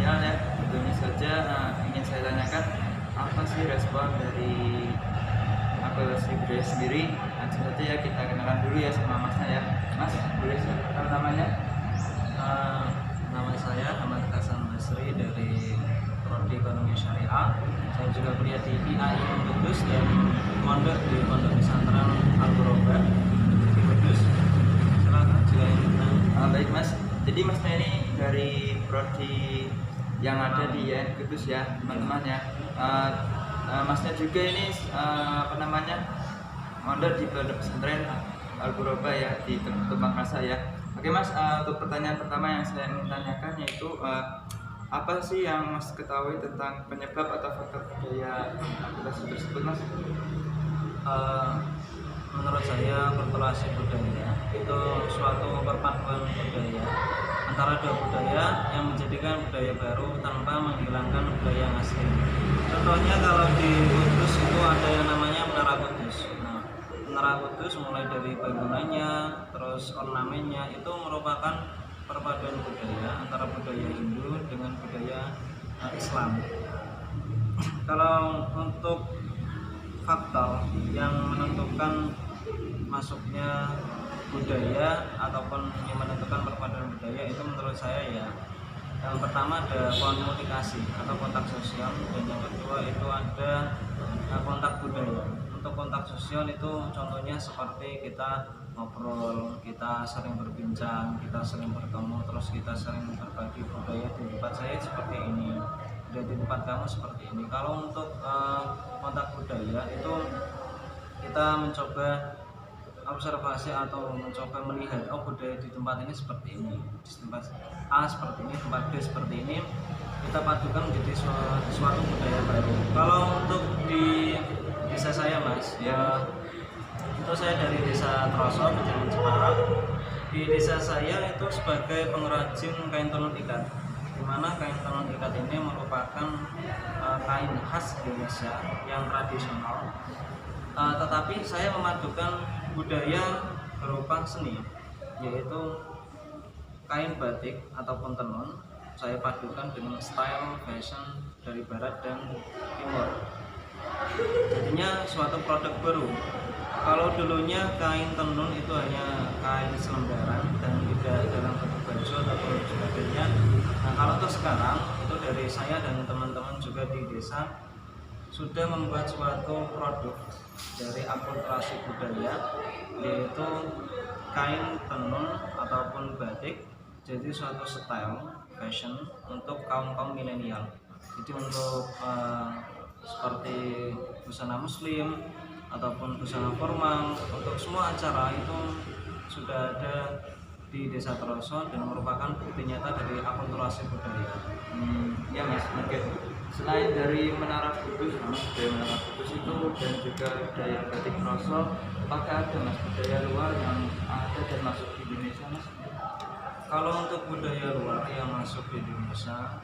final ya. Tentunya saja ingin saya tanyakan apa sih respon dari aplikasi budaya sendiri. Langsung saja ya kita kenalan dulu ya sama masnya ya. Mas, boleh saya tahu namanya? Nama saya Ahmad Hasan Basri dari Prodi Ekonomi Syariah. Saya juga kuliah di IAI Kudus dan mondok di Pondok Pesantren Al-Ghuraba di Kudus. Silakan jika ingin bertanya. Baik Mas, jadi Masnya ini dari Prodi yang ada di IAI Kudus ya teman-teman ya. Masnya juga ini mondok di Pondok Pesantren Al-Ghuraba ya di Tumpang Rasa ya. Oke Mas, untuk pertanyaan pertama yang saya ingin tanyakan yaitu apa sih yang Mas ketahui tentang penyebab atau faktor budaya aplikasi tersebut Mas? Menurut saya akulturasi budaya itu suatu perpaduan budaya antara dua budaya yang menjadikan budaya baru tanpa menghilangkan budaya yang asli. Contohnya kalau di Kudus itu ada yang namanya Menara Kudus. Menara Kudus mulai dari bangunannya, terus ornamennya itu merupakan perpaduan budaya antara budaya Hindu dengan budaya Islam. Kalau untuk faktor yang menentukan masuknya budaya ataupun yang menentukan perpaduan budaya itu menurut saya ya yang pertama ada komunikasi atau kontak sosial, dan yang kedua itu ada kontak budaya. Untuk kontak sosial itu contohnya seperti kita ngobrol, kita sering berbincang, kita sering bertemu, terus kita sering berbagi budaya di tempat saya seperti ini, dan di tempat kamu seperti ini. Kalau untuk kontak budaya itu kita mencoba observasi atau mencoba melihat budaya di tempat ini seperti ini, di tempat A seperti ini, tempat B seperti ini, kita padukan menjadi suatu budaya baru. Kalau untuk di desa saya Mas, ya itu saya dari desa Troso, Kecamatan Jepara. Di desa saya itu sebagai pengrajin kain tenun ikat, di mana kain tenun ikat ini merupakan kain khas Indonesia yang tradisional. Tetapi saya memadukan budaya berupa seni, yaitu kain batik ataupun tenun. Saya padukan dengan style fashion dari barat dan timur. Jadinya suatu produk baru. Kalau dulunya kain tenun itu hanya kain selembaran dan tidak dalam bentuk baju ataupun sebagainya. Nah, kalau untuk sekarang itu dari saya dan teman-teman juga di desa sudah membuat suatu produk dari akulturasi budaya, yaitu kain tenun ataupun batik, jadi suatu style fashion untuk kaum milenial. Jadi untuk seperti busana muslim ataupun busana formal, untuk semua acara itu sudah ada di Desa Troso dan merupakan bukti nyata dari akulturasi budaya. Ya Mas, mungkin selain dari Menara Kudus, budaya Menara Kudus itu dan juga budaya batik Troso, apakah ada Mas budaya luar yang ada dan masuk di Indonesia Mas? Kalau untuk budaya luar yang masuk di Indonesia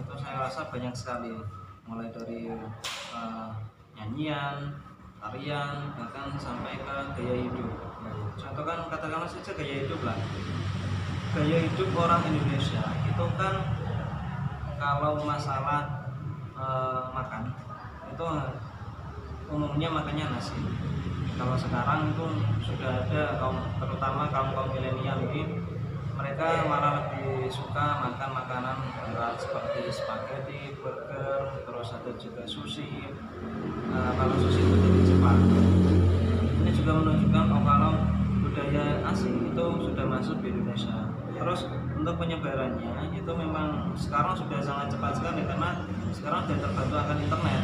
itu saya rasa banyak sekali, mulai dari nyanyian, tarian, bahkan sampai ke gaya hidup. Contoh kan katakanlah saja gaya hidup lah. Gaya hidup orang Indonesia itu kan kalau masalah makan itu umumnya makannya nasi. Kalau sekarang itu sudah ada terutama kaum milenial ini, mereka malah lebih suka makan makanan berat seperti spaghetti, burger, terus ada juga sushi. Kalau sushi itu dari Jepang. Ini juga menunjukkan kalau budaya asing itu sudah masuk di Indonesia. Terus untuk penyebarannya itu memang sekarang sudah sangat cepat sekali karena sekarang sudah terbantu akan internet.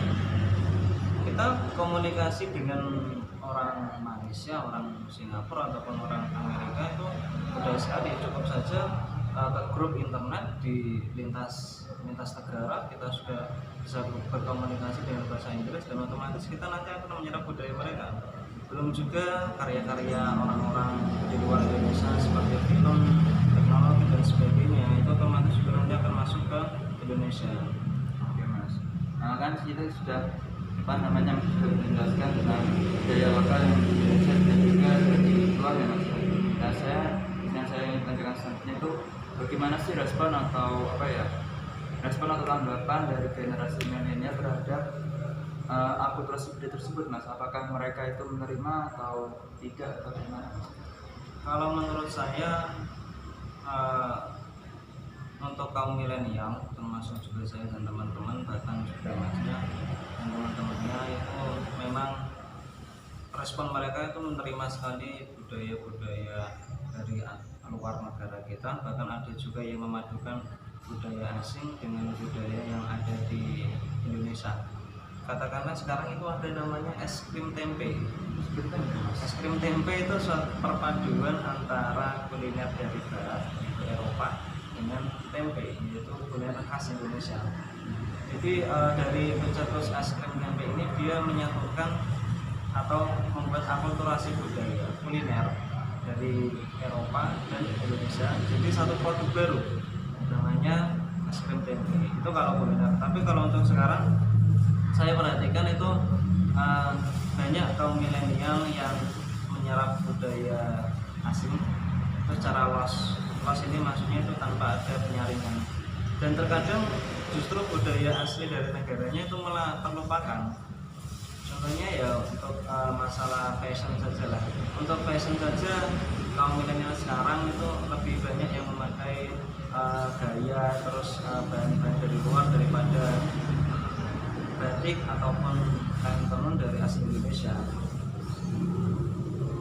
Kita komunikasi dengan orang Malaysia, orang Singapura ataupun orang Amerika itu mudah sekali, cukup saja ke grup internet di lintas negara kita sudah bisa berkomunikasi dengan bahasa Inggris dan otomatis kita nanti akan menyerap budaya mereka. Belum juga karya-karya orang-orang di luar Indonesia seperti film, teknologi dan sebagainya, itu otomatis juga nanti akan masuk ke Indonesia. Oke Mas, kan kita sudah menjelaskan tentang budaya lokal yang di Indonesia dan juga dari luar ya Mas. Nah yang saya ingin tanyakan selanjutnya itu bagaimana sih respon atau respon atau tanggapan dari generasi milenial terhadap akulturasi budaya tersebut, Mas? Apakah mereka itu menerima atau tidak atau gimana? Kalau menurut saya untuk kaum milenial, termasuk juga saya dan teman-teman, bahkan juga masnya dan teman-temannya, itu memang respon mereka itu menerima sekali budaya-budaya dari luar negara kita. Bahkan ada juga yang memadukan budaya asing dengan budaya yang ada di Indonesia. Katakanlah sekarang itu ada namanya es krim tempe. Es krim tempe itu suatu perpaduan antara kuliner dari barat, yaitu Eropa, dengan tempe, yaitu kuliner khas Indonesia. Jadi dari pencetus es krim tempe ini dia menyatukan atau membuat akulturasi budaya kuliner dari Eropa dan Indonesia jadi satu produk baru namanya es krim tempe. Itu kalau kuliner. Tapi kalau untuk sekarang saya perhatikan itu banyak kaum milenial yang menyerap budaya asing itu secara luas. Luas ini maksudnya itu tanpa ada penyaringan. Dan terkadang justru budaya asli dari negaranya itu malah terlupakan. Contohnya ya untuk masalah fashion saja lah. Untuk fashion saja kaum milenial sekarang itu lebih banyak yang memakai gaya terus bahan-bahan dari luar daripada batik ataupun kain tenun dari asli Indonesia.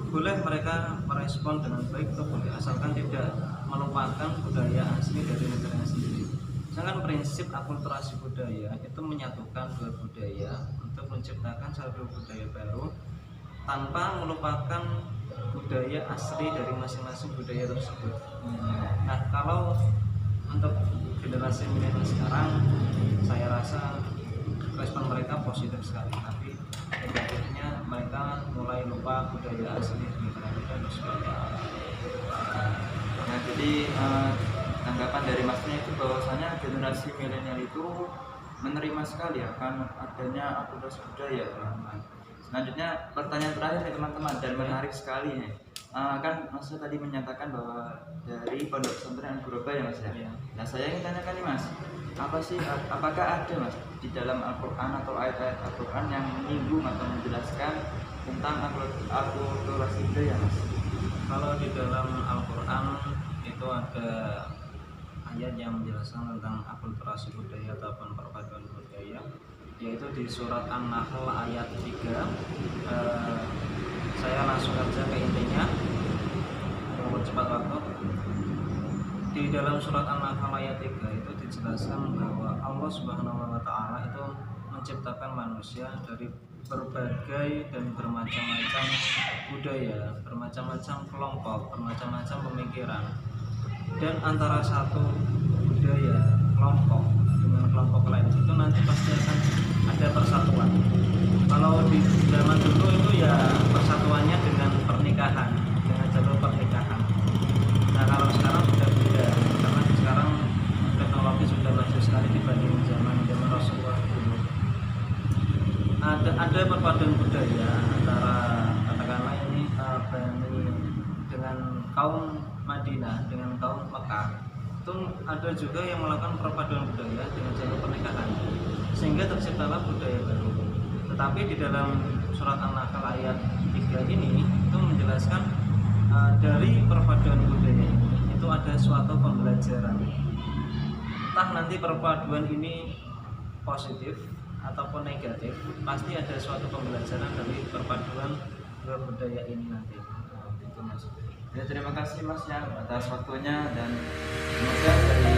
Boleh mereka merespon dengan baik atau boleh, asalkan tidak melupakan budaya asli dari negaranya sendiri. Sedangkan prinsip akulturasi budaya itu menyatukan dua budaya untuk menciptakan satu budaya baru tanpa melupakan budaya asli dari masing-masing budaya tersebut. Nah, kalau untuk generasi milenial sekarang, saya rasa respon mereka positif sekali, tapi negatifnya mereka mulai lupa budaya asli negara kita dan sebagainya. Nah, jadi tanggapan dari Masnya itu bahwasanya generasi milenial itu menerima sekali akan adanya akulturasi budaya, teman-teman. Selanjutnya pertanyaan terakhir nih teman-teman, dan menarik sekali nih. Kan Mas tadi menyatakan bahwa dari Pondok Pesantren Al-Ghuraba ya Mas ya. Nah, saya ingin tanyakan nih Mas, apakah ada Mas di dalam Al-Quran atau ayat-ayat Al-Quran yang menyinggung atau menjelaskan tentang akulturasi budaya Mas? Kalau di dalam Al-Quran itu ada ayat yang menjelaskan tentang akulturasi budaya ataupun perpaduan budaya, yaitu di surat An-Nahl ayat 3. Saya langsung saja ke intinya untuk cepat waktu. Di dalam surat An-Nahl ayat 3 itu dijelaskan bahwa Allah Subhanahu wa taala itu menciptakan manusia dari berbagai dan bermacam-macam budaya, bermacam-macam kelompok, bermacam-macam pemikiran. Dan antara satu budaya kelompok dengan kelompok lain itu nanti pasti akan ada persatuan. Kalau di zaman dulu itu ya persatuannya dengan pernikahan, dengan jalur pernikahan. Nah, kalau sekarang sudah beda, karena sekarang teknologi sudah maju sekali dibanding zaman Rasulullah dulu. Ada perpaduan budaya antara katakanlah ini Bani dengan kaum Madinah dengan kaum Mekah. Itu ada juga yang melakukan perpaduan budaya dengan jalur pernikahan, sehingga terciptalah budaya baru. Tetapi di dalam surat An-Nahl ayat 3 ini itu menjelaskan dari perpaduan budaya ini itu ada suatu pembelajaran. Entah nanti perpaduan ini positif ataupun negatif, pasti ada suatu pembelajaran dari perpaduan dua budaya ini nanti. Itu Mas. Ya, terima kasih Mas ya atas waktunya, dan semoga dari